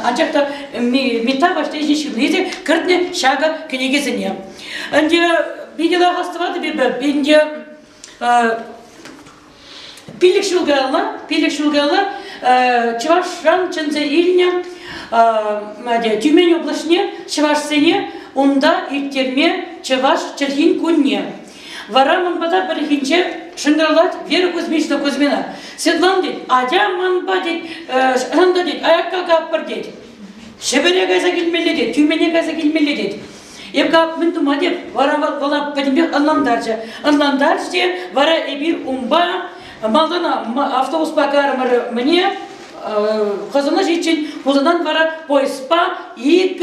анчакта мета баштайжи шилизе кыртне шага кенегезине. Анде бидела гастывады бебе бенде пилик шулгала Чувашран чынзе илне Тюмень областне Чувашсене онда иртерме Чуваш Черхин кунне. Вара манбада бірігінче шыңдыралат Вера Кузьмична Кузьмина. Седлан дед, адя манба дед, шанда дед, аякка каппыр дед. Шебере гайза келмелі дед, тюмене гайза келмелі дед. Епка міндума деп, вара вала падимбек анландарчы де, вара эбир умба, малдана автобус пакарымыр мне, қазына жетшен, бұзадан вара поеспа, ик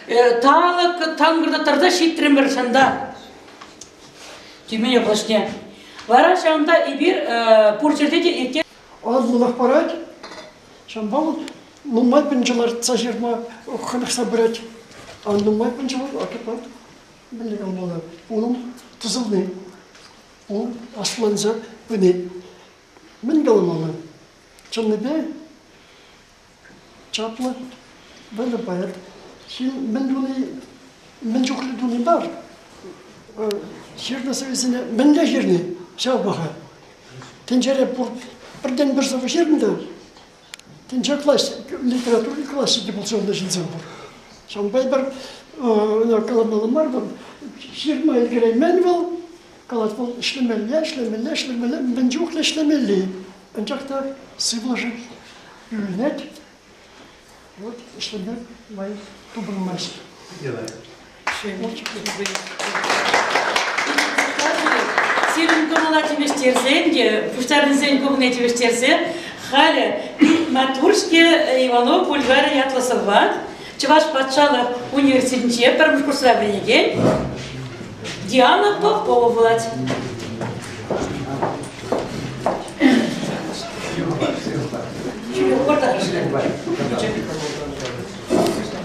талық таңғырдатарда шеттірімір шанда. Тюмень областне. Вара шанда ибир пурчертете итте. Адлылах парать. Шамбал нумай пенчалар цажирма ханах собрать. А нумай пенчалар акипат. Билегал мола. Улум тузылны. Ул асланза быны. Мен галамала. Чаннебе. Чапла. Бында баят. Син мен дуни мен жохли дуни бар. Жерді сөзіне мінді жеріне шабаға. Тенжере бірден бір соғы жерінде. Тенже литературный классики бұл сонда жынзен бұл. Шамбай бір каламалы мар бұл. Жерма елгірей мен бұл. Калат бұл ішлемелі, мен жоқлы ішлемелі. Анчақта сывлажы үйінет. Вот ішлемел май тубылмайсы. Сирин комалати вештерзенде, пуштарнзен комнете вештерзе, халя Матуршке Иванов Бульвара Ятласова, Чуваш Патшалов университете, первый курс рабренеген, Диана Попова Влад.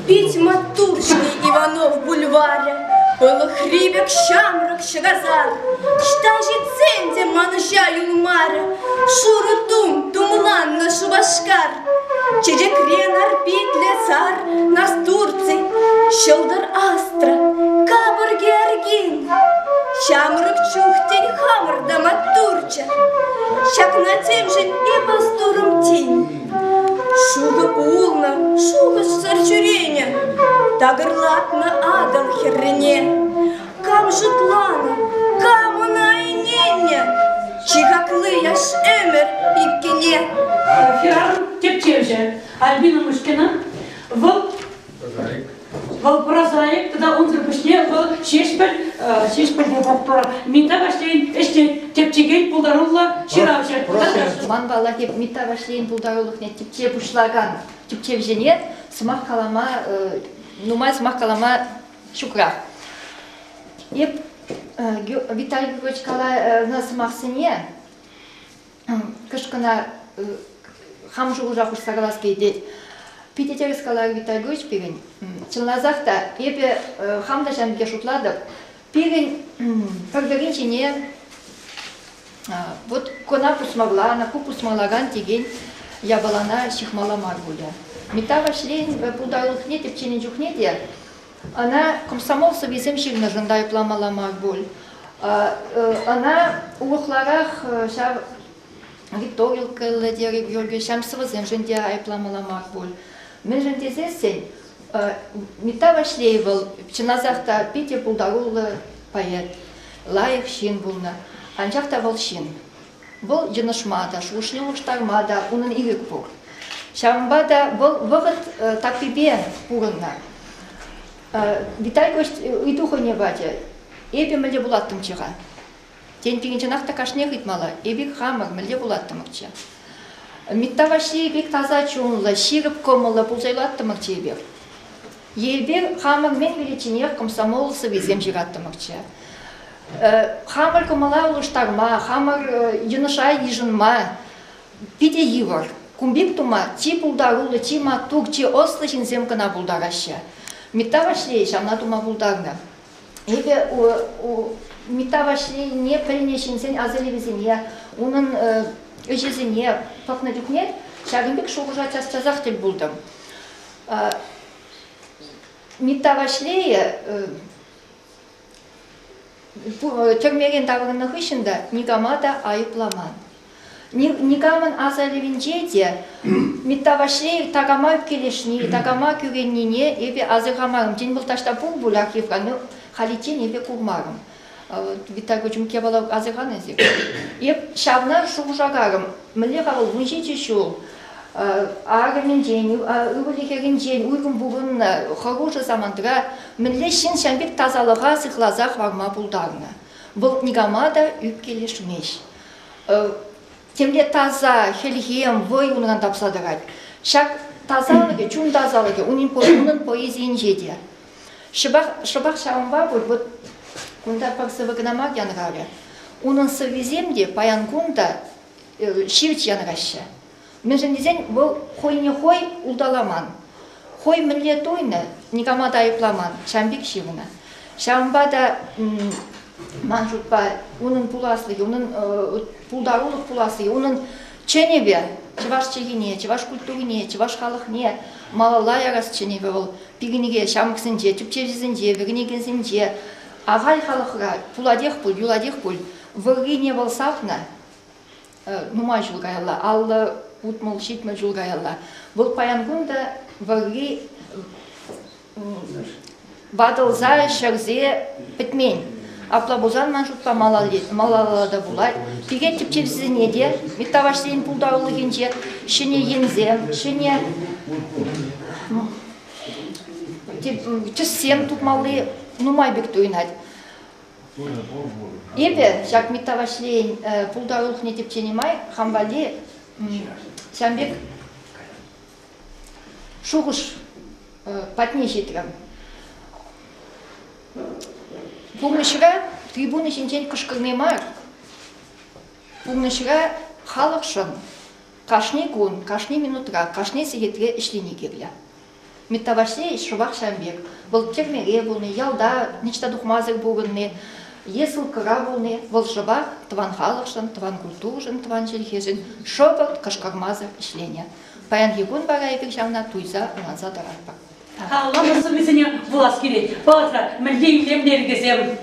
Пить Матуршке Иванов Бульваре, было хрибек, шамрак, шагазар, штажи ценде манжа юлмара, шурутум, тумлан на шубашкар, чеджек ренар питле цар, нас Турций, щелдер астра, кабар георгин, шамрак чухтень хамр да Матурча, щак на тем же и пастуром тень. Шуга улна, шуга сарчуреня, тагырлатна адам херрене, кам жытлана, каму найненя, чикаклы яш эмер иккене. Ферран Тепчевже, Альбина Мышкина, вал прозаик, тогда он запушне, вал шешпель девактора. Минта баштейн, эште тепчеген пулдарулла ширавше. Манбала деп минта баштейн пулдаруллық не тепче пушлаган, тепчевже нет, смах калама, нумай смах калама шукра. Еп Виталий Григорьевич кала на смах сене, кышкана хамжу ужак ушсагалас кейдет. Питетерис кала Виталий Григорьевич пеген. Чылназахта епе хамда шамге шутладып. Пеген кагдагенче не вот кона пусмагла, на ку пусмалаган теген ябалана шихмаламар буля. Митава шлен пулдайлық не тепченен жухне де. Она комсомол совезем шигна жандай пламаламар буль. Она улухларах шав Виктория Калладери Георгий Шамсова земженде айпламаламар буль. Мен жендезесен Митава шлейвал чыназахта пите пулдарулы поэт. Лайық шин булна. Анчақта вал шин. Бұл жынышмада, шушны уштармада, унын ирек бур. Шамбада бұл вғыт такпибе пурынна. Виталий Григорьевич идуху не бадя. Эбе міле булаттым чыға. Тен пигенченақта кашне хитмала. Эбек хамыр міле булаттым чы. Миттава шлейбек таза чуынла, ширіп комылы пулзайлаттым чебер. Елбер хамыр мен величине комсомолысы везем жираттым чы. Хамыр комыла улыштарма, хамыр жынышай ежынма, пиде евор. Кумбик тума, чи пулдарулы, чи матур, чи ослы жинзем кына пулдарашы. Миттава шлей, шамна тума пулдарна. Эбе миттава шлей не піліне шинсен азылы везене, унын өжезіне пақны дүкнет, шағынбек шоғыжа час-чазақ тел бұлдым. Миттавашлее төгмеген табығынық ішінде Нигамада айыпламан. Нигамын азалевінжеде Миттавашлее тагама өпкелешіне, тагама көгеніне ебе азығамарым. Ден бұл ташта бұл бұлақ евғаны қалитен ебе күрмарым. Витаго чумке бала азыган език. Еп шавна шуғжагарым. Мілі қағыл ұнжеде шул. Ағымен жен, үгілікерін жен, ұйғын бұғын қағушы замандыра мілі шын шәмбек тазалыға сықлазақ варма бұлдарына. Бұл Нигамада үпкелі шумеш. Темле таза, хелхем, вой ұнған тапсадырад. Шак тазалығы, чун тазалығы, ұнын поэзиен жеде. Шыбақ шауынба бұл Кунда парсывы гнамак янраря. Унын сывиземде паян кунда шивч янраща. Меженезен был хой не хой улдаламан. Хой милле тойны Нигамада айыпламан, шамбик шивына. Шамбада манжутпа унын пуласлығы, унын пулдарулық пуласлығы, унын ченебе, чеваш чегине, чеваш культурине, чеваш халықне, малалай арас ченебе ол пигінеге шамықсынже, түпчевізінде, вігінегенсінде, Ағай халықға пуладех пул, юладех пул, вырги не болсақна, нумай жылғайалла, аллы ұтмыл, шетміл жылғайалла. Бұл паянгунда вырги бадылза, шырзе, бітмен. Аплабузан манжутпа малалада булай. Пиге тіпчевсізіне де, Миттавашлейін пулдаулығынже, шыне ензем, шыне түссем тұтмалы, Нумай бек туйнать. Ебе, жак Миттавашлейн пулдаулық не тепченемай, хамбали сямбек шуғыш патне жетірім. Пулнышыға трибуны жинжен кышқырнемай, пулнышыға халық шын, қашне күн, қашне минутра, қашне сегетре ішлене керлі. Миттавашлей шубақ шамбек. Бұл термере бұлны, ялда, нечта дұқмазыр бұғынны, есіл қыра бұлны, бұл шубақ тван халықшын, тван культуржын, тван желхежін, шобырт қышқармазыр ішлене. Паян егін бара ебір жаңна туйза ұланса даратпақ. Алламысы бізіне бұлас керек. Батра, мүлдей үлемдергізем.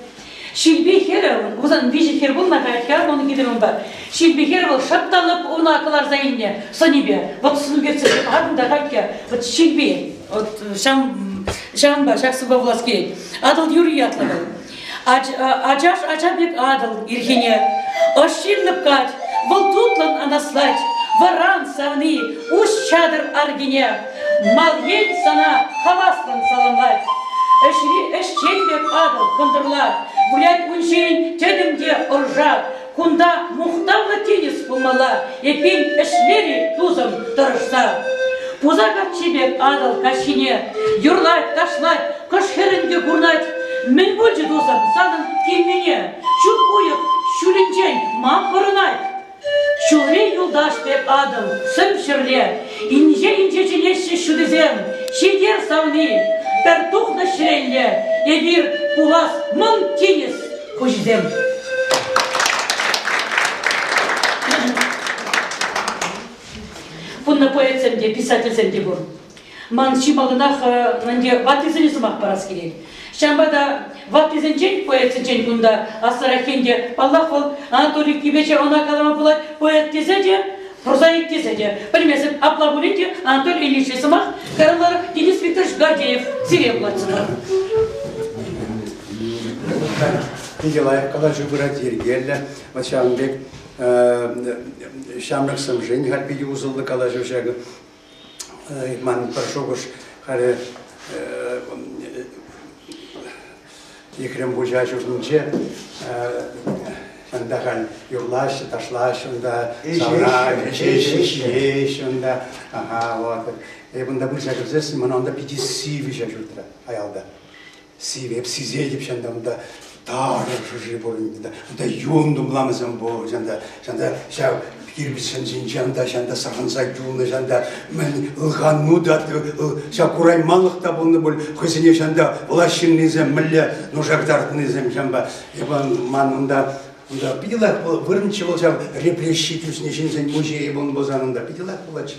Шилбехер, узан вижи хер был на кайхар, он гидерун бар. Шилбехер был шапталып, он акылар заинне, сонибе. Вот сунугерцы, ардында кайхар, вот шилбе, вот шамба, шахсыба влас керек. Адыл юрий атлабыл. Ачаш ачабек адыл ирхине. Оширлып кать, был тутлан анаслать. Варан савны, уж чадыр аргине. Мал ел сана, хаваслан саламлать. Эшченбек адыл кындырлар. Гулять уншейн тедімде ұржа, кунда мұқтавлы тенис пулмала, епен эшлери тузым тұрышса. Пузагат чебек адыл кашине, юрлать, ташлать, кыш херінге гурнать, мен бөлжі тузым санын кеммене, чуд уйық, шүлінчен мам бұрынать. Шулре юлдаш бек адыл, сым шырле, инже желеші шүдізем, шедер савны, бір тухны шірелле, ебір пулас мың тенис көждем. Бұнна поэтсемде, писательсемде бұл. Ман шималынақ ватызыны сымақ барас керек. Шамбада ватызынчен поэтсенчен бұнда асыракенде Аллах бол Анатолий Кибече она калама бұлай поэт тезеде, прозаик тезеде. Білмесіп, апла бұленде Анатолий Ильич сымақ, қарылары Денис Викторович Гордеев сирен бұлатсымақ. Николаев калажу братьер вот Шамбек Шамрак Самжень харпиди узылды калажу шагы ман прошогуш харе Екрем бужачу жнче шандаган юрлаш ташлаш шунда сара еш шунда ага вот и бунда бужачу зес мананда пиди сиви жажутра аялда сиви сизе деп шандамда Тары жужи борында, да юнду мламызым бо, жанда шау кирбисен жинжанда, жанда саханса юны, жанда мен ылгану да, шау курайманлықта болны бол, көзіне жанда улашыннызым, мілі нұжақтартынызым жамба, ебан манында онда пидилах вырнче болчам репрессий түснешинсен музей бон бозанында пидилах булачы.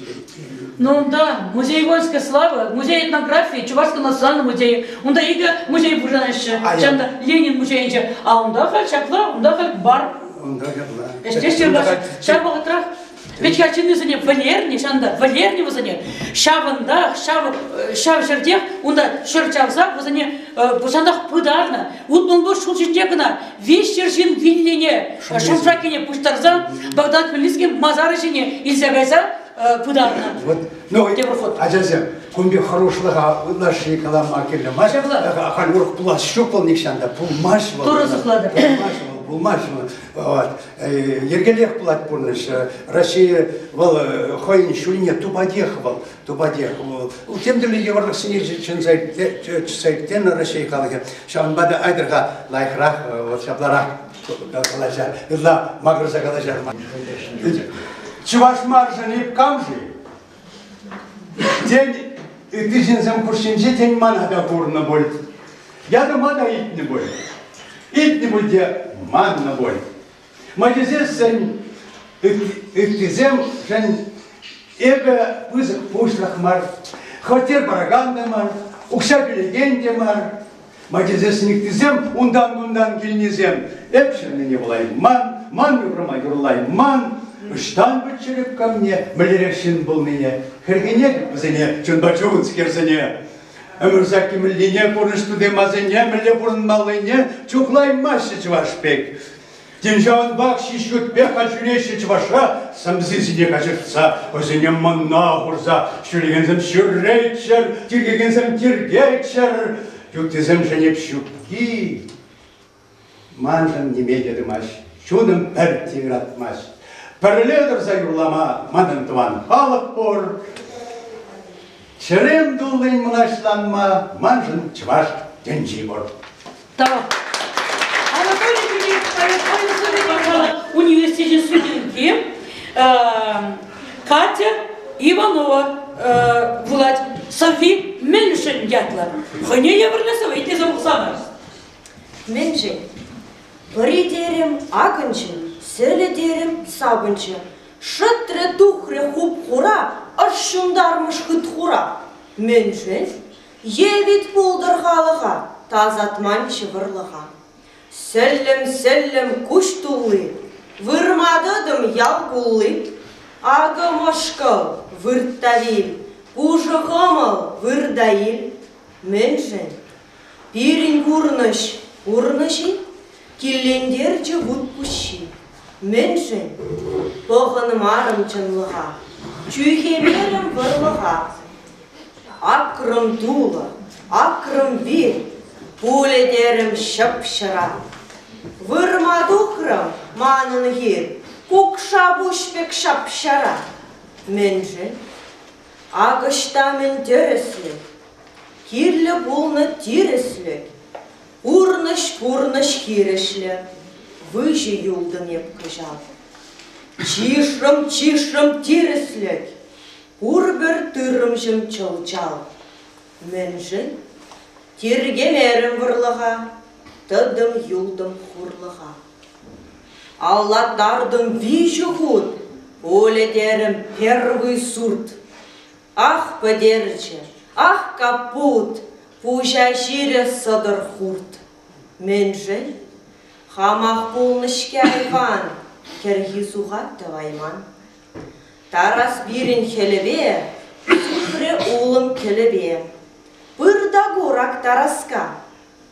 Ну да, музей воинской славы, музей этнографии, Чувашский национальный музей, онда иге музей бужанышы, жанда Ленин музейінше, а онда хал шапла, онда хал бар. Онда гапла. Естественно, шабы гытрах. Ведь я чинызыне Валерний, шанда, Валерний вызыне, шавында, шав жердех, онда шыр чавза, вызыне, шандах пыдарна. Вот он был шул жердегына, весь шержин вильнине, шамшакине пуштарза, Богдан Хмельницкий мазары жине, Ильзагайза пыдарна. Вот, ну, ажазем, кумби хорошлыға наши калама келі маш, ақан ұрық пулас шоқпыл некшанда, пулмаш бол. Туры зықлады. Пулмаш бол. Ергелек пулат пурныш, Россия был хойын шулине тубадех был. Темділі еврлық сіне чынсайттен Россия қалығы. Шағын бады айдырға лайқырақ, вот шапларақ қалажар, үдла мағырза қалажар. Чуваш маржаны камжы. День ты жинзам куршинже день манада бурна боль. Я дома итни боль. Итни боль де манна боль. Мадизес сэн иттизем жен эбе пызык пушлах мар. Хотер бараганда мар. Укша легенде мар. Мадизес иттизем ундан килнизем. Эпшерне не булай ман юрма юрлай ман. Штан бычырып ко мне, млерешин был меня. Хергене бізіне, чун бачуын скерзіне. Өмірзаки млине, курныш туды мазыне, мле бурн малыне, чухлай машы чвашпек. Тенжан бак шишют пеха чурещи чваша, самзизіне качыртса, өзіне манна хурза, шүрегензім шүррейчер, тиргегензім тиргейчер, юктезім женеп шүпки. Манжан немедеді маш, шуным пәр тиграт маш. Перледер за юрлама манантван халық бор. Черем дулын мұнашланма, манжын чваш денжи бор. Так. Анатолий Филиппович, университет студентки, Катя Иванова, Владь, Софи Меншин дятла. Хане еврлесова, иди за ухсамар. Меншин, паридерем акынчын. Селедерим сабынчы, шытре тухре хуп хура, ашшундармыш хыт хура. Меншен, евит пулдырғалыға, тазатман чывырлыға. Селлем күш тулы, вырмадыдым ял кулы, ағы машқыл, вырттавил, пужығымыл, вырдаил. Меншен, пирин урныши, киллендер жығыт пұши. Меншен, бұғыным арым чынлыға, чүйхемерім вырлыға. Акрым дулы, акрым вир, пуледерім шып-шыра. Вырмадуқрым манын ер, кукша бұшпек шап-шара. Меншен, ағыштамын дөріслі, кирлі бұлны тиреслі, урныш кирешлі. Выжи юлдын епкыжал. Чишрым тиреслек, урбір тырым чылчал. Менжін, тиргемерім вырлыға, тыдым юлдым хурлыға. Аллатардың вижі худ, оледерім первый сурт. Ах падерче, ах капут, пужа жире сыдыр хурт. Менжін, хамақ болнышке айған, кергизуға тывайман. Тарас бирин хелебе, сухре улым келебе. Бырда горак тараска,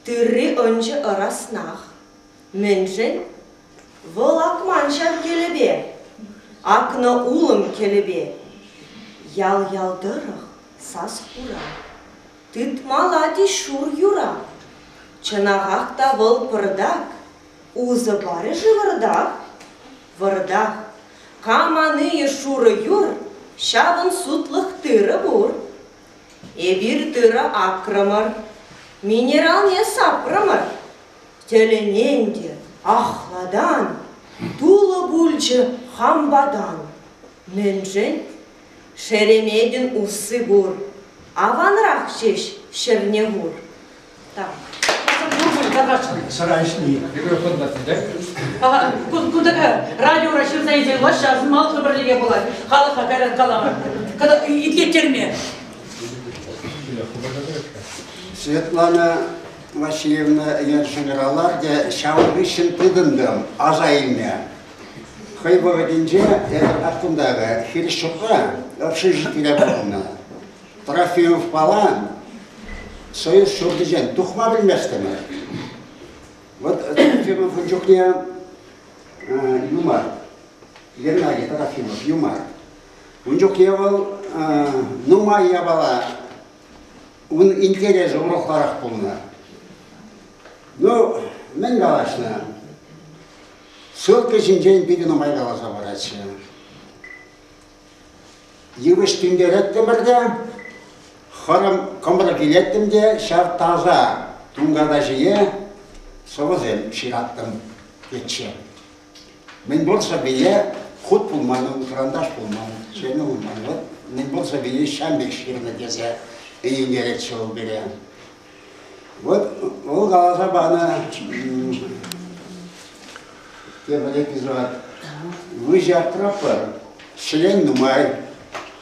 тырри önce ыраснақ. Менжін, вылак маншар келебе, акны улым келебе. Ял-ялдырық, сас хура, тытмалати шур юра. Чынағақта выл пырдак, узы бары жывырдақ. Вырдақ, каманы шуры юр, шавын сутлық тыры бұр. Эбір тыры акрымыр, минерал не сапрымыр. Телененде, ахладан, тулы бүлчі хамбадан. Менжен, шеремедін усы бұр, аванрақ шеш шерне бұр. Так. Таргашын. Сарайшный. Ага, куда радио расширza езел ваш жазым мал хабарлеге болады. Халыққа кәрін қалама. Когда иткеттерме. Светлана Васильевна Ершингералар де шауғышын тыдындым азайылмя. Хайбова денже ақтымдағы Хиршуққа общежитие болына. Трофеев палан союз шурдыжен тухма білместімі. Вот Трофимов жүхне юмор. Геннадий Трофимов юмор. Жүхне ол нумай ябала. Он интерес урохларах полна. Ну, мен галашна. Сылка жинжен биді нумай галаса барачы. Евыш түндереттім бірде, хорым комбыра келеттім де, шар таза тунгада жие, соғызем шираттым кетші. Мен болса бейе худ пулманым, карандаш пулманым, сені пулманым. Мен болса бейе шамбек ширны дезе. Ингерет шоу бере. Вот ол галаса бана кебір эпизод. Выжар траппыр, шелен нумай,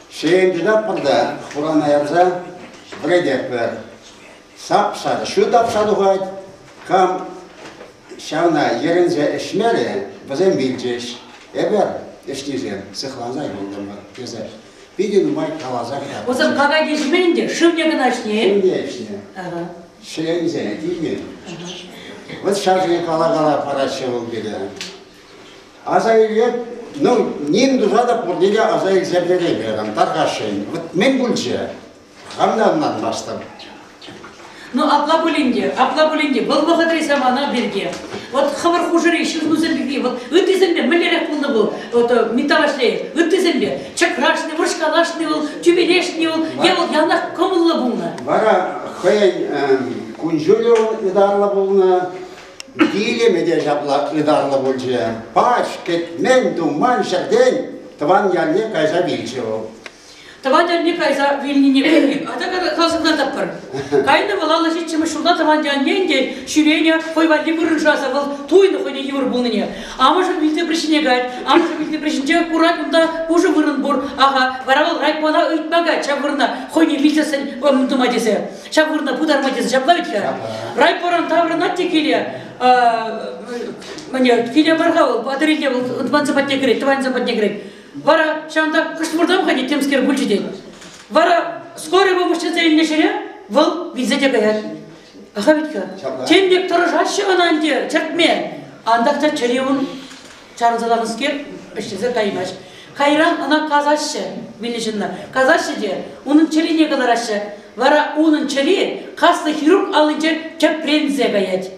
шелен жидап бірді, Құран аярза, бредек бір. Сапсады, шу тапсады ғайд, кам шауна ерінзе ішмері, бізен білжеш. Эбер, іштезен, сықланзай болдым бар, Биди нумай калаза калаза. Озам қағай дешменде, шымне гынашне. Шымне ішне. Шылензе, дейме. Вот шажне кала-кала парашы ол бере. Азайлеп, ну, нем дұзада пұрдеге азайл зәбере берем, тарғашын. Вот мен бүлже, ғамданнан бастым. Ну, апла бүлінде, бұл вақыт ресамана берге. Вот хабар хужыры, шылғызын берге, вот үттізімбе, мүлерек бұлны бұл, вот метавашлей, үттізімбе, чакрашны, вұршқалашны бұл, тюбелешны бұл, я бұл янақ көмілі бұлны. Бара, хай күнжүлі ыдарлы бұлны, дейлі меде жабла ыдарлы бұлжы. Паш, кетмен, думан, жерден, тыван ялне қайза білші ол. Таван не кайза вильни не а так казна таппар. Кайны балала житчиме шулда таван дянненде шүрене койвалли бурынжаса был туйны хойне юр булныне. Амыжы билте пришине гайт, амыжы билте пришинче курат унда уже вырын бур. Ага, варавал райпона ыйтмага чавырна хойне билтесен мынтыма десе. Чавырна пударма десе жаплавитка. Райпоран таврына текеле. Мне киле баргавыл, батыриле был тван запатне грейт, тван запатне грейт. Вара шанда кыштмурдам ходить темскер бульчиден. Вара скоро его мужчина или шере, вол визите гаят. Аха витка. Темдек торожаще ананде, чертме. Андакта черевун чарзалагыскер, иштезе каймаш. Хайран ана казаще, билишинна. Казаще де, унун черине калараще. Вара унун чери, касты хирург алынче чепрензе гаят.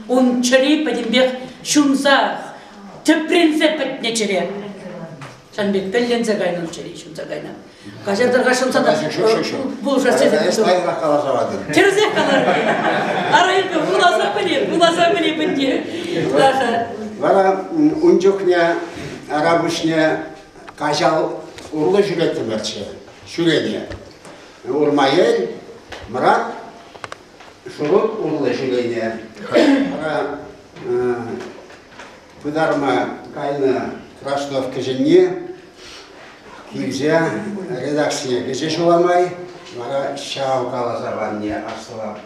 Он чери падимбек шунса. Тепрензе петнечере. Шанбек пеллензе гайнан чери, шунса гайнан. Кажердарға шунса да бұл жасезе. Эстайға қалазавады. Терзе қалар. Арайылпе бұласа біле бінде. Вара унжукне, арабышне кажал урлы жүретті мәрче. Шүрене. Урмайел, мұрат, шұрут урлы жүрене. Вара Пыдарма кайны Красновка жене, килзе редакция кеже жуламай, мара шау калазаванне асыла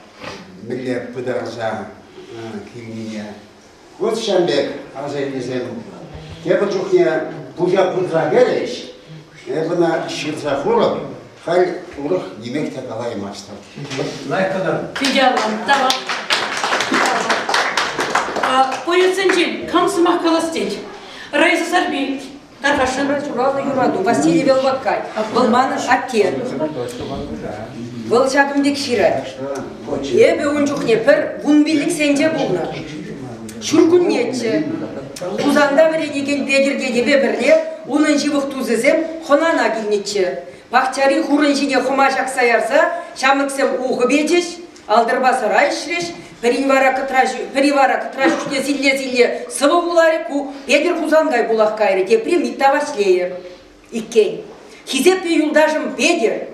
милле пыдарза килнине. Вот шамбек азайлизем. Кебі жүхне пужа пудра кереш, эбіна шырза хурып, халь урых демекте калай мастер. Лайкадан. Фидялам, давай. Поясенчен, камсымақ қаластет. Райса Сарби, Тархашын. Чуралны юраду, Василий Велвакай, Балманы Акен. Был шагымдек шира. Ебе унчухне пір, вунбилік сенде болна. Шүргін нетчі. Узанда біренеген бедерге дебе бірле, унын живық тузызем, хонана келнетчі. Бақчари хурын жіне хумашақ саярса, шамыксем уғы бетеш, алдырбасы рай шреш, Перевара кытражушне зилле сывы буларе ку педер хузангай булах кайры тепре миттавашлее. Иккен. Хизеппе юлдажым педер.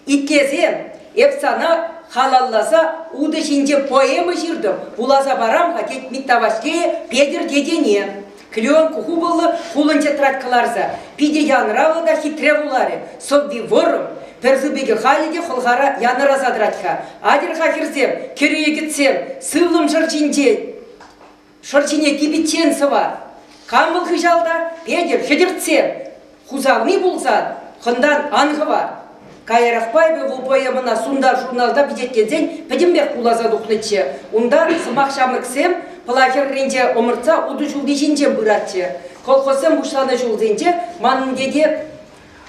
Иккезем Епсана халалласа уды шинже поэма жирдым. Булаза барам хатет миттавашке Педер дедене. Клеон куху было хулын тетрать каларза. Пиде янрава да хитре буларе. Собби ворым. Перзубеге халиде холгара янра задратха. Адир хахирзем, керее гитсем, сывлым шарчине кибитчен сыва. Камыл хыжалда, Педер хедерцем. Хузагни булзад, хындан ангыва. Кайрахпай бе вупоемына сундар журналда бидеткензен педембек кулаза духнычы. Унда сымақ шамыксем, пылахер ренже омырца уду жулди жинжем бұратчы. Колхозым ушланы жулденже, манындеде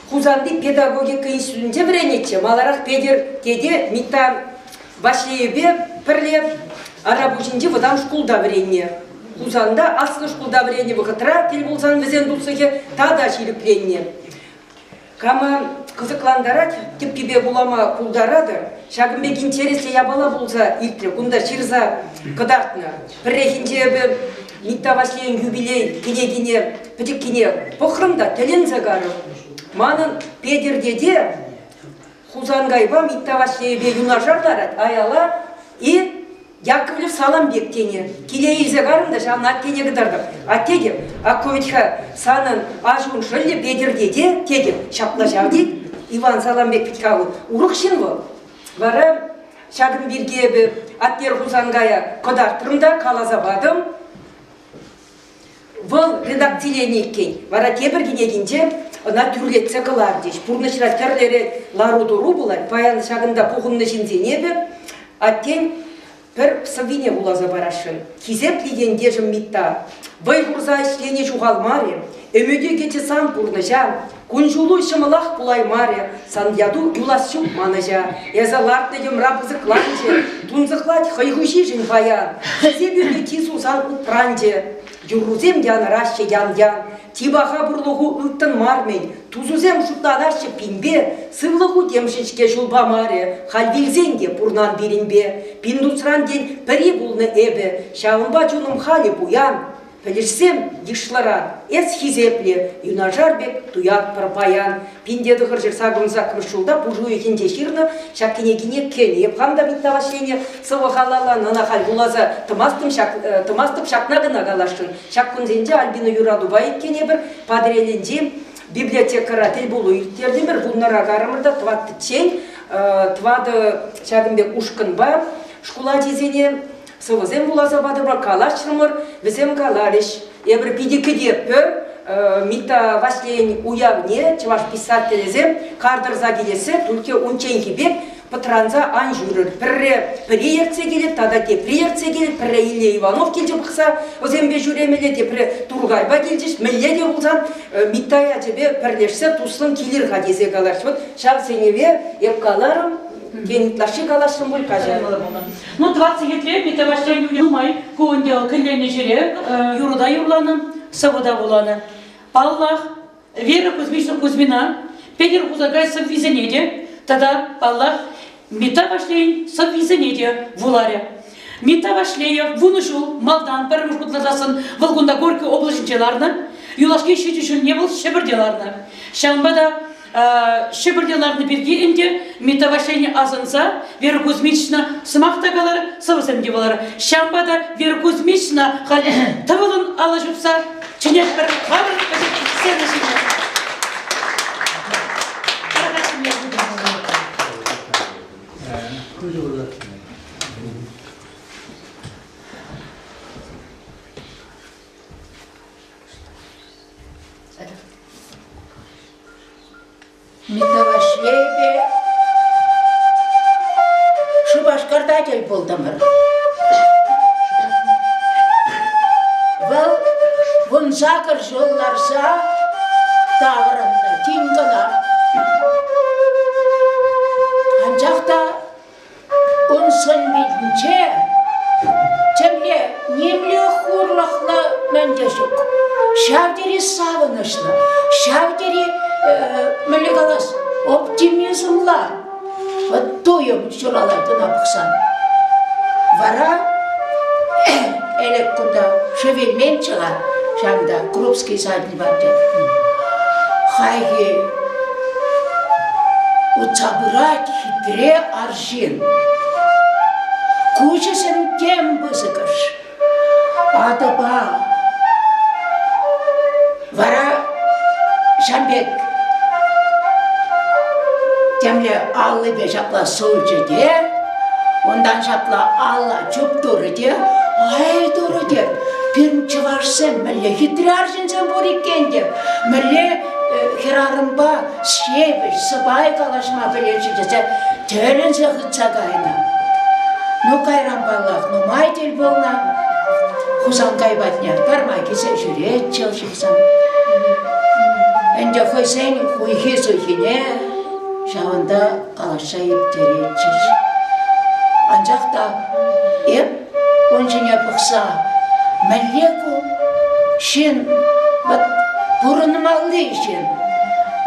Хузанды педагогика институтынче вренече. Маларах Педер деде миттан Вашлеебе пірлеп арабушинче выдам шкулда врене. Хузанда аслы шкулда врене вғытра, тел болсан візен дұлсыхе тада шиліп врене. Кама қызықландарат, тепкебе булама кулдарадыр. Шагымбек интересе ябала болса илтре, кунда ширза кыдартна. Піррехінче бі митта Вашлеен юбилей кенегіне, пітіккене похрымда тілін загарып. Манын Педер деде Хузангайба митта Вашлеебе юнажардарат, аяла и Яковлев Саламбек тене. Киле илзегарында шамын аттене гыдардым. Аттегем, акковичха санын ажун шылле Педер деде, тегем, шапла жавдет, Иван Саламбек питкавы урықшын бұл. Бара шагым бергебі аттер Хузангая кодартырымда калазабадым. Бұл редакцилене кен. Бара тебір генегенде на түрлетсе кылар деш. Пурнышыра тәрлері лару-дуру бұлар. Паян шағында пұғынны жинзенебі. Аттен бір псавине бұлаза барашын. Кизеп легенде жым митта. Бай ғұрза ішлене жуғалмаре. Өмеде кече сан пурныжа. Күнжулу шымылақ бұлаймаре. Сан яду юласшу маныжа. Езаларты емра бұзықланже. Тунзықлать хайхуши жын баян. Кизеберге тису сан ұпранже. Юрузем янраще ян-ян. Тибаха бурлығу ұттын мармен, тузузем шуттадашы пинбе, сывлығу демшіншке жулба маре, халвилзенге пурнан берінбе, пиндусран ден пірі бұлны әбі, шағынба жуным хали буян, пілішсем дишларан, әс хизепле, юнажарбек туят парпаян, пиндеді ғыржыр сағымза күршулда бұжу екенде ширны, шаккенегіне кен, епхамда митта Вашлене сывы халала нанахал булаза тымастып шакнагына галашын, шаккунзенде Альбина Юраду байыткене бір падреленде библиотекара тел болу ирттерден бір бұлнара гарымырда тватты чен, твады шагымбек ушкын ба, шкула дезене сывызем булаза бадырба калашрымыр, візем калариш. Ебір пидекеде пөр, митта Вашлен уявне, чываш писателезем, кардырза келесі, түлке унченки бек, патранза ан жүрір. Пірре ерце келет, тада те приерце келет, пірре Илья Иванов келже бұқса, өзембе жүремеле, те пірре Тургайба келжеш, мүлле де болсан, миттая тебе пірлешсе, туслын келер ғадезе қаларш. Шақ сеневе, еп қаларым, Генитлаши калашым бұл кажа. Ну, 20 лет митта Вашлен юлмай, көңінде кіллене жере, юруда юрланы, савыда боланы. Аллах, Вера Кузьмична Кузьмина, Педер Хузагай соввизенеде, тогда Аллах, митта Вашлен соввизенеде вуларе. Митта Вашлеев вунышул малдан пәріміш құтладасын Волгунда Горький облачынчеларны, юлашке шетішін не был шебірделарны. Шамбада шебірделарны берге емде митта Вашлене азынса, Вера Кузьмична сымақта қалары, сывысымде болары. Шамбада Вера Кузьмична табылын ала жұпса, чынет бір қабыр сені жинер. Митта Вашлееве шубашкардатель болдымыр. Вон закыр жолларса тағырында тингіна. Анжақта ұнсын бедінче, темле немле хурлықлы мәндесік. Шавдері савынышлы, шавдері мүлі қалас оптимизмла. Вот тойым жұралайтына бұқсан. Вара әлік күнда шевелмен чыға, шамда Крупский задный барды. Хайге уцабырать Тре аршин. Кучесен тем бызыкыш. Адыба. Вара Шамбек. Темле аллы бе жапла солчы де. Ондан жапла алла чуп туры де. Ай туры де. Пирм чывашсен, мәле хитре аршинсен бұр екен де. Мәле хирарымба шебеш, сыбай калашма білеші десе, төлін зығытса кайна. Ну кайран балақ, ну майтел болна. Хузан кайбатняр, бармай кесе жүрет чылшықсан. Әнде хойсен хуйхи сойхине, жауында калаша ептерет чыш. Анжақта еп, оншыне пықса, мәллеку шын, бұрыным алды шын.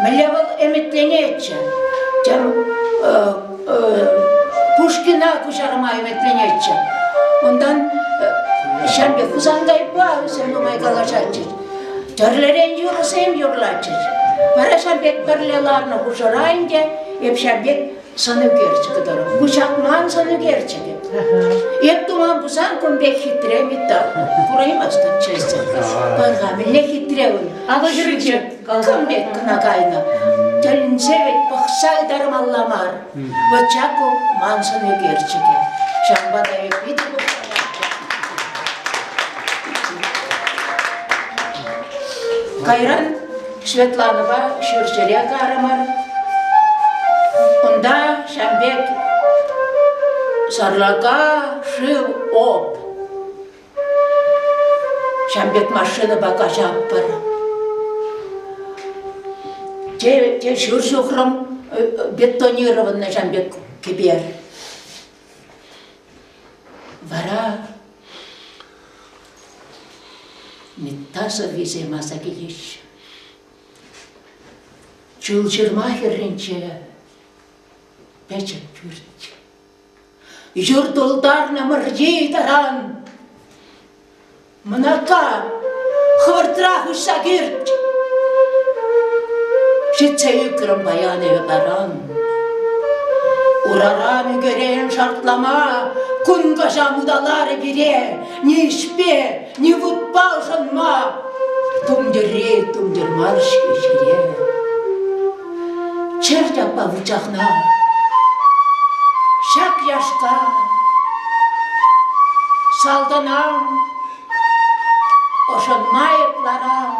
Мәле бұл әметленетші. Жам Пушкина кушарыма әметленетші. Ондан шамбе кузандай ба, сен умай калашатчы. Төрлерен юрысем юрлатчы. Бара шамбек бірлеларны кушарайынде, еп шамбек сыны керчі кыдыры. Кушақман сыны керчі деп. Еп думан бұсан көмбек хитре миттал. Құраймастан чөзді. Барға мілне хитре өй. Алы жүрікші. Көмбек кына кайна. Төлін севет бұқсай дармалламар. Вачаку ман сыны керчі деп. Шамбада еп биті бұқсай. Кайран Светланова шүршере қарымар. Онда Шамбек сарлаға шыв оп. Шамбек машина бака жаппыр. Те шүршіғырым бетонированный Шамбек кебер. Вара Миттаса визе маса келеш. Чул жырма херренче печет жүрт. Жүрт ұлдарны мұрдей таран. Мұнақа хвыртырақ ұшса керт. Жетсе үкірім баяны баран. Ураран үгерен шартлама, күн қажамудалары бере, не ішпе, не вұтпал жынма, тұмдыре, тұмдырмарыш кешере. Чер жаппа вұчақна, шак яшқа, салданам, ошынмайыпларам,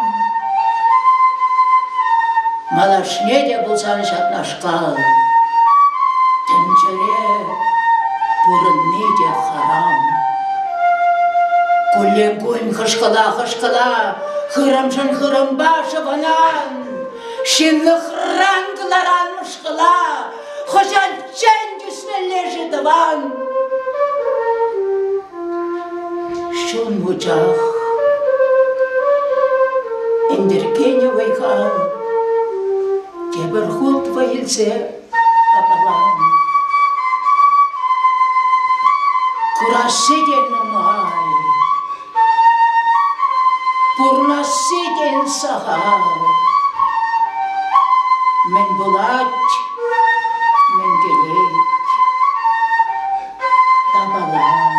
малашне де болсан шатнашқа. Тенчере бұрынны де харам. Көлі-көл хышқыла, хырамшын хырамбашы ванан. Шынлы хрангыларан мұшқыла, хожан чән дүснелі жидыван. Шын мұчақ, эндіркені вайқа, тебір худ вайылсе, апалам. Kurası den numay, purnası den sahar. Men bulat, men gelek, tabalam.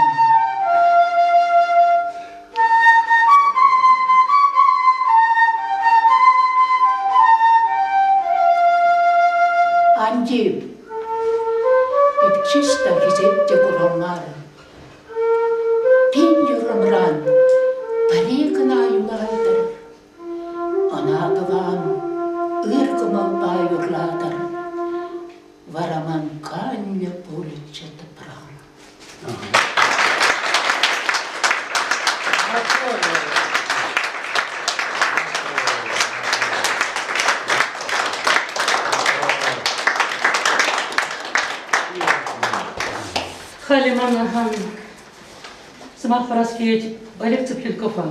Anjib, чисто везде курамар. Пин юрамран, парикна юлайтар. Она гаван, ыркымалба юрлатар. Вараман канья пуличет пран. Халиман сама фараскиет Олег Цыпленкова.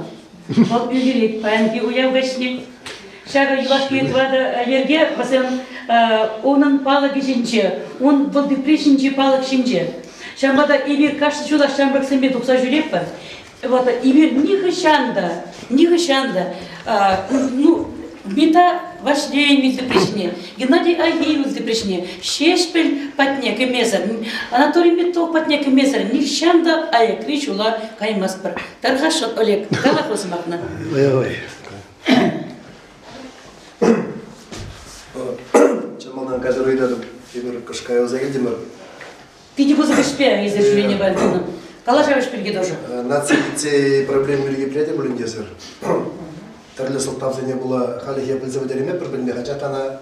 Вот уверит, панки уявгашник. Шага юлашкиет вада ерге, басен онан палак жинче, он воды пришинче палак шинче. Шамбада ивир кашты чуда шамбак сембе дукса жюреппа. Вот ивир ни хышанда, ну Мита Вашлей милды пришне, Геннадий Агеев милды пришне, Шешпель патнек и мезер, Анатолий Митов патнек и мезер, Нихшанда ая кричула каймаспар. Таргашот Олег, Галахос Махна. Ой. Чамалдан қазір ойдадым, ебір кышкай өза келдім. Пиди бузагашпе, из-за жюления Бальдина. Калашавиш перги тоже. Нацице проблемлерге біледі бүліндесір. Түрлі сылтапсы не была халихия пылзавадереме бір біліне қачат ана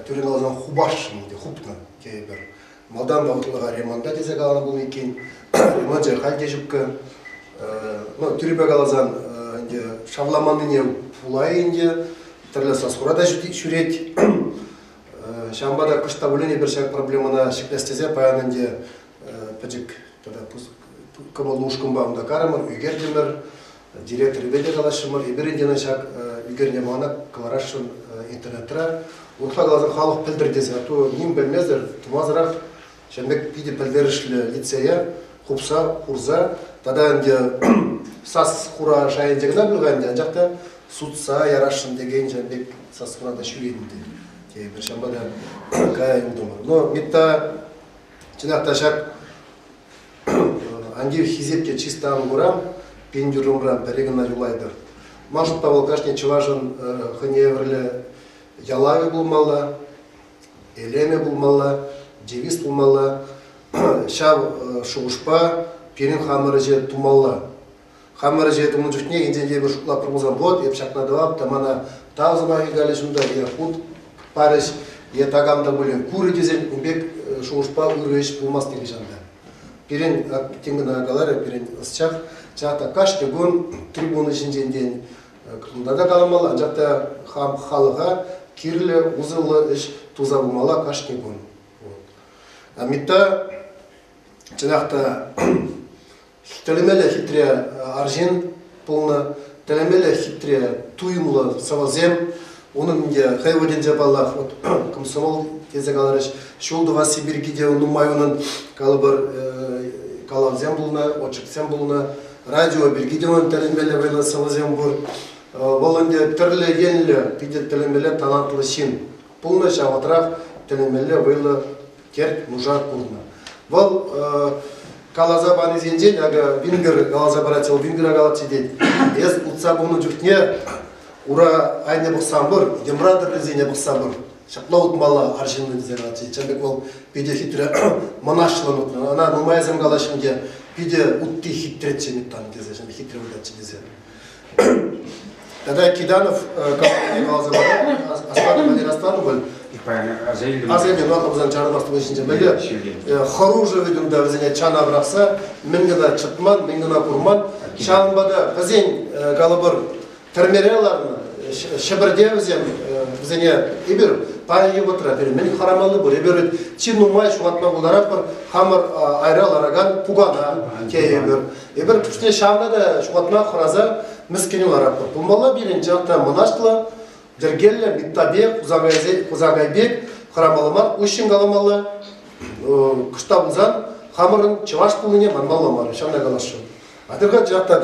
түрен алазан хубаш, хупна кейбір. Малдан бағытылыға ремонда дезек аланы бұл екен. Ремонт жер халде жүккі. Түребек алазан шавламанды не пулай енде. Түрлі сасқурада жүрет. Шамбада күшта бүліне бір шак проблемана шеклестезе паянынде пәжік көмілдің ұшқын бағында қарымыр, үйгердемір. Директор беде қалашымыр, еберіндені шак үйгеріне мағына қаларашын интернеттіра. Ұлтқа қалазан халық пілдірдесі, ату нем білмездір, тұмазырақ, жәмбек пиде пілдерішілі лицея, құпса, құрза, тада әнде сас құра шайындегіна білғанде, жақта судса, ярашын деген жәмбек сас құрада шүрейінде. Бір шамбада кая юлдымыр. Но метта жинақта шак андив хизепке чистан гурам, пендюрумрам перегана юлайдыр. Машутта бол кашне чыважын хыневрле ялави булмалла, элеме булмалла, девиз булмалла, шав шуғышпа, перин хамыры же тумалла. Хамыры же тумын жүхне, инденде бір шуқла пұрмызан бот, еп шақнадывап, тамана тавзыма хигали жунда, е худ парыш, е тагамда болен куры дезен, умбек шуғышпа үрейш булмас деге жанда. Перен теңгіна ағалары, перен ысчақ, жақта кашты гон трибуны жинженден кырында қаламалы, жақта халыға кирлі, ұзылы іш туза болмала кашты гон. Амитта жаңақта телемелі хитре аржен полна, телемелі хитре туймлы савазем, оның хайваден жабалақ, комсомол кезек аларыш, шолдыға Сибиргиде ұнымайының қалыбыр калавзем болна, очықсем болна, радио Биргиде оның телемелі вайлы савазем бұр, болынде түрлі енлі пиде телемелі талантлы шин, полна шаватырақ телемелі вайлы керт мұжар құрна. Бұл калаза баны зенжен, ага вингер калаза барател, вингер агалатшы дейді. Ез ұтса бұны жүктіне, ура айне бұқсан бұр, демрадыр резене бұқсан бұр. Шақла ұтмалы аршынды дезер агалатшы. Чәмбек ол пиде хитрі манашылын ұтны. Ана нұмайзым қалашынге пиде ұтты хитретші меттаны дезе, және хитрі ұдатшы дезе. Тада Киданов калаза бары, Асфаты Валер Асланы бұл. Азелден уақыбызан чарымақты өшінше бәлі Харужы өдімді өзіне чана бірақса, мінгіна чытман, мінгіна құрман, шағынбада өзен қалыбыр тірмереларыны шыбірде өзіне ебір пайы отыра бері, мен харамалы бұр, ебір чин ұмай шуатма бұлдарақ бір хамыр айрал араган пугана кей ебір. Ебір күшіне шағына да шуатма құраза мүскені ларақ бір. Бұлмала берін жақта мұнаштылы, Дергелле, Биттабек, Кузагайбек, Харамаламар, Ущин Галамалы, Кыштабузан, Хамырын, Чеваш пулыне, Манмаламар, Шанда Галашы. Адырға жақта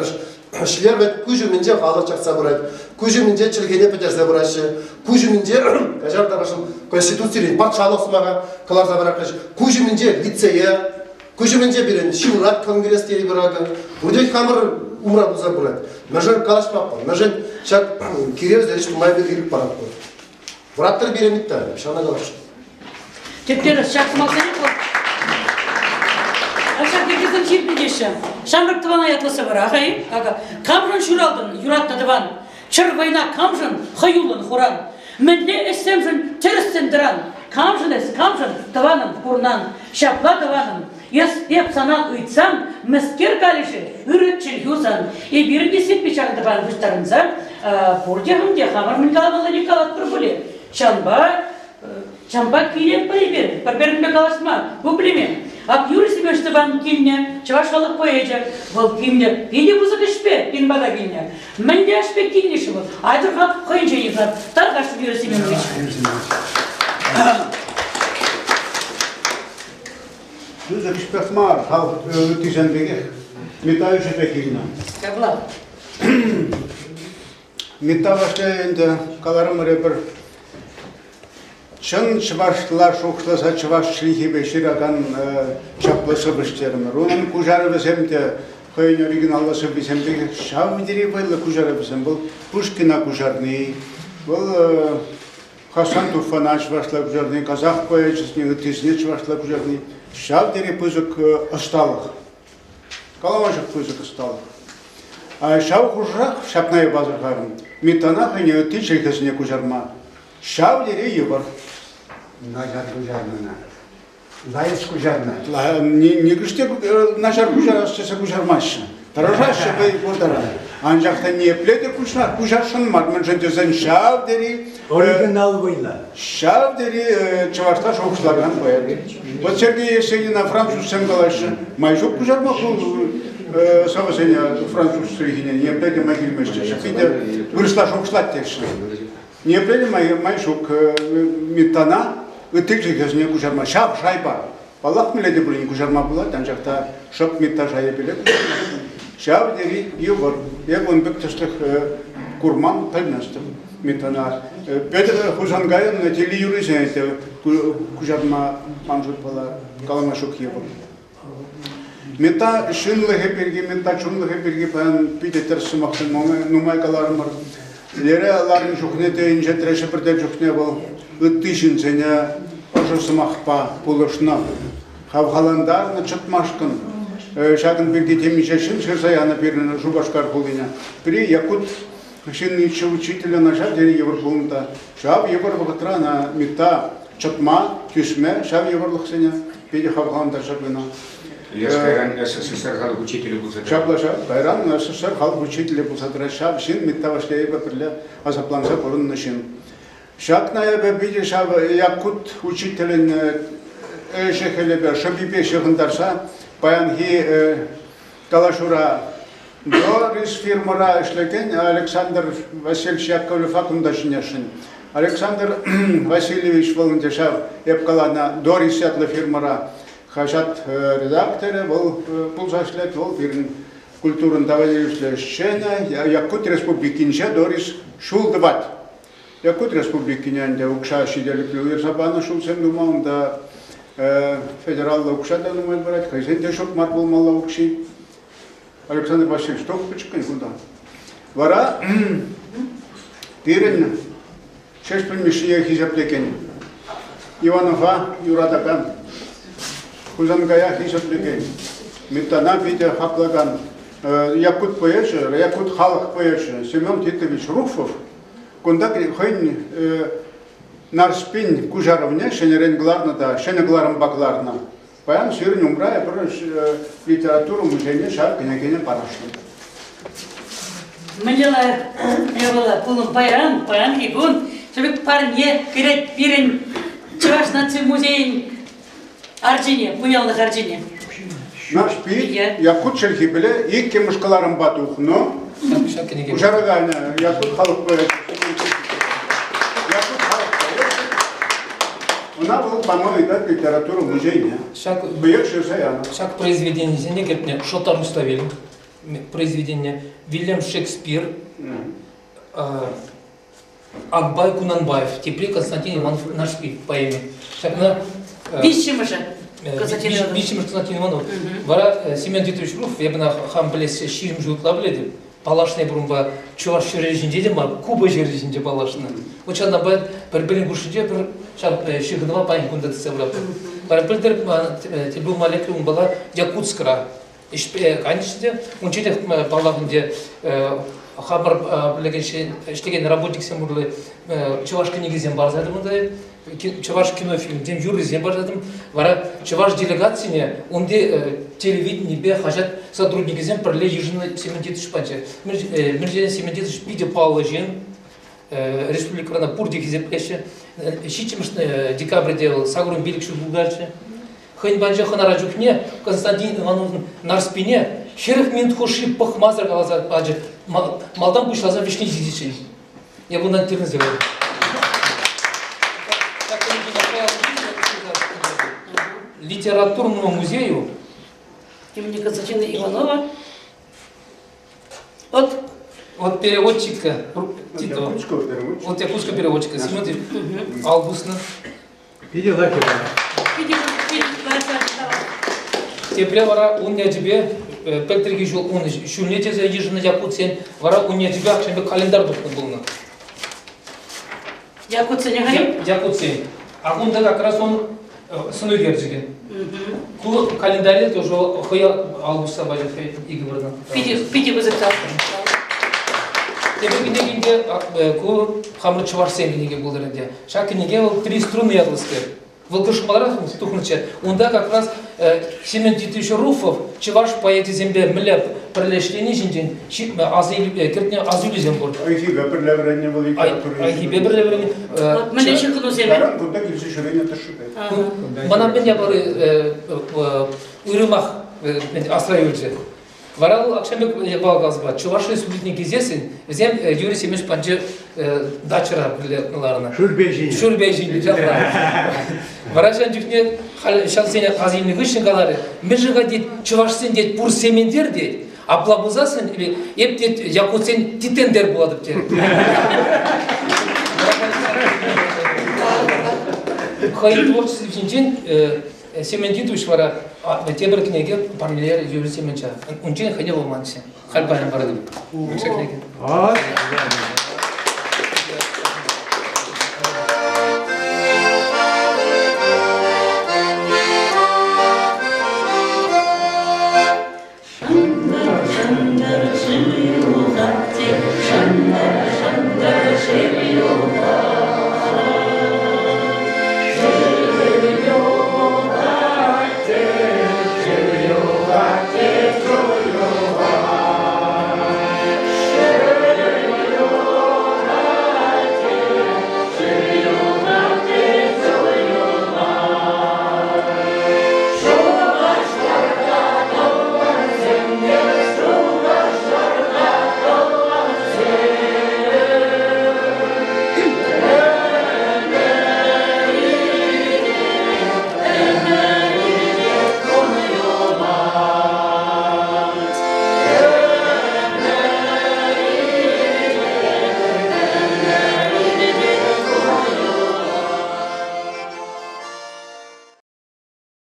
шлер бет күжімінде халық жақса бұрайды, күжімінде чілгене петерсе бұрайшы, күжімінде кажарда башын конституциялин патшалық сымаға каларда бұрақыш, күжімінде лицея, күжімінде бірін шиврат конгресстері бұрағы, бұрдек Хамыр умра бұза бұрайды. Мәжін қалашпақ бар, мәжін шак кирев зәріш тұмай бер үйрік барақ бар. Бұраттыр беремітті, шана қалашы. Тептері шақ сымалсаны бұл. Ашақ кекезім шерпіндеші. Шамбырк тыван аятлысы бар, ағай. Камжын шуралдын, юратты тыван. Чыр вайна камжын, хайулын хуран. Мінле әсемжін тірістін дыран. Камжын әс, камжын тываным құрнан. Шапла тываным. Еп санан ұйтсам, мүскер қалышы, үрітчіл юсан. Ебірінде сетпе шағынды барын бұштарынзам, бұрдеғымде қамыр мін қаламалы не қалат бір бұле. Шамба кейлеп бір ебір, бірберінбе қаласыма, бұл білеме. Ап юрisi бөшті бан келіне, чавашқалық қойыжа, бұл кейіне, пейде бұзық ішпе, пен бада келіне. Мінде ашпе кейінеші бұл, айдырға қойынша егзар, тарғашты юрisi мен Düzde kışpek mağar, tavuk öğüttüysen bege, müteahhit şefekliğine. Kabla. Митавашта каларым репер. Чын чываштылар шоқшыласа чываш шлихи бешираган чаплысы біштерімір. Оның күжары біземде, қойын оригиналысы біземде, шавдері байлы күжары бізем. Бұл Пушкина күжарны, бұл Хасан Туфана чывашла күжарны, казах поэчесіне, тезіне чывашла күжарны. Шавдері пызык ысталық. Каламажық пызык ысталық. Шав күжрақ шапнайы базырғарым. Митана қайны өтті чайкасыне күжарма. Шавдері евар. Нажар күжармына. Лайыз күжарна. Не күште нажар күжар асчаса күжармашы. Таражашы бай бұлдара. Анжақта не пледе күжар, күжаршын мар. Мен жөндезен шавдері. Оригинал бұйла. Шавдері чывашта шоқшыларған қояды. Вот Сергей Есенина француз сәмгалашы. Майжоқ күжарма бұл савасене француз сұрегіне. Не пледе майгілмешті. Шақиде вырысла шоқшылат текші. Не пледе майжоқ митана. Үтік жекесіне күжарма, шап шайба. Балақ міледі бұлын күжарма болады, анжақта шап митта жайы біледі. Шап дері евір, он бүк түстік күрман пәлместім миттана. Бәді құзангайын телі юризен әйті күжарма манжут бала қалама шок евір. Митта шынлығы берге, митта чунлығы берге пән пидетер сымақтың нумай қаларым бар. Лері аларын жүхнеті инже тірәші бірдер жүхне бұл. Үттішін сәне ұжысымақпа бұлышына. Қавғаландарыны чытмашқын. Шағын бірге темешешін шырсаяны біріні жұбашқар бұлыны. Бірі якут шыннычы учителі нажар дәрі евір бұлында. Шав евір бұғытыра на митта чытма, түсме, шав евірлық сәне бейді қавғаландар жабына. Қайран СССР халық учителі бұлсадыр. Шаблаша, Қайран СССР халық учителі бұлсадыр. Шав шын митта вашлайы бірлі азапланса бұрынны шын. Шакная бәбиде шабы якут учителін шехелебе шабибе шығындарса, баянғы Калашура Дорис фирмара ішлеген Александр Васильевич Яковлев акындашынешін. Александр Васильевич болынде шаб епкалана Дорис ятлы фирмара хажат редакторы, бұл зашлет, ол бірін культурын давайышлы шене, Якут республикинше Дорис шулдыбат. Якут республикиненде укша шиделік лүйер сабаны шулсен думауында федералла укша да думай барать, хайзенде шок мар болмалла укши. Александр Васильевич, ток пычкын куда. Вара пирен шеш примешие хизаплекен. Иванова Юрадакан. Кузангая хизаплекен. Митана пите хаклаган. Якут поэші, Якут халық поэші. Семен Титович Руфов. Кунда хойн нарспин кужаровне шенерен гларна, шенегларом бакларна. Паян сирен умрая про литературу музейне шар княгиня парашны. Мыняла была пулым паян гигун, чтобы парне перед пирен чуваш наци музей Арджине, пунялных Арджине. Наш пи, якут шельхибеле, и кемышкаларом батухно. Ужарагана, якут халық поэт. Якут халық поэт. Она была, по-моему, да, литература музейная. Шак произведение, не говорит, что-то Руставель. Произведение Вильям Шекспир, Акбай Кунанбаев, теперь Константин Иванов, наш поэме. Вищим же. Вищим Константин Иванов. Вара Семен Титович Руф, я бы на хамплесе ширим живут лавледи. Палашная брумба, чуваш жережинде дема, Куба жережинде палашна. Вот сейчас на бэд, пербелин гушиде, сейчас шигнова пань кунда цеврап. Пербелин тебе маленький он была якутская. Конечно, он читает палахнде хабар легенши, штеген работник семурлы, чуваш книги зембар задым да, чуваш кинофильм, дем юры зембар задым, вара чуваш делегации он де телевидение бе хажат сотрудники зембар ле ежины сементит шпанче, миржен сементит шпиде палажен, республика на пурдик земпеше, щитимш декабрь делал, сагрун билик шу булгарче. Хань банжа ханараджухне, Константин Иванов на спине, херах минтхуши пахмазар глаза аджи, малдан бушлаза вишни зидичи. Я буду на интернет сделать. Литературному музею имени Константина Иванова. Вот переводчика Тито. Вот якутская переводчика. Смотри, Албусна. Види, Теперь вара он не тебе пектерги жил он шунете за ежина якутсен вара он не тебе акшен календарь доступен был на. Якутсен. А он да как раз он сыну держиген. Ку календарь тоже хоя Албуса бажет и говорил. Види вызывал. Теперь гинде ку хамры чуварсен гинде был дерде. Шак гинде 3 струны ядлыскер. Волкышмаларах тухныча. Онда как раз Семен Титович Руфов чуваш поэти зембе млеп прилешлени жинден кертне азулизем бор. Айхига прилеврение был Айхига прилеврение. Мне еще кто зембе. Куда гильзы шурение ташука. Манам ben yaparı ırmak asrayıcı. Varal akşam yapal gazba. Çuvaş Respublik'in gezesin. Bizim Yuri Semiş Pancı daçıra bilelerine. Şurbejin. Varaşan cükne şansene azimli gışın kaları. Mecıga dit çuvaşsın dit pur semender dit. Aplabuzasın ili hep dit yakutsen titender buladık dit. Hayır tворчество için Семен Титович вара тебір книги пармелер Юрий Семенча. Он чин ходил в Мансе. Хальбайна барды.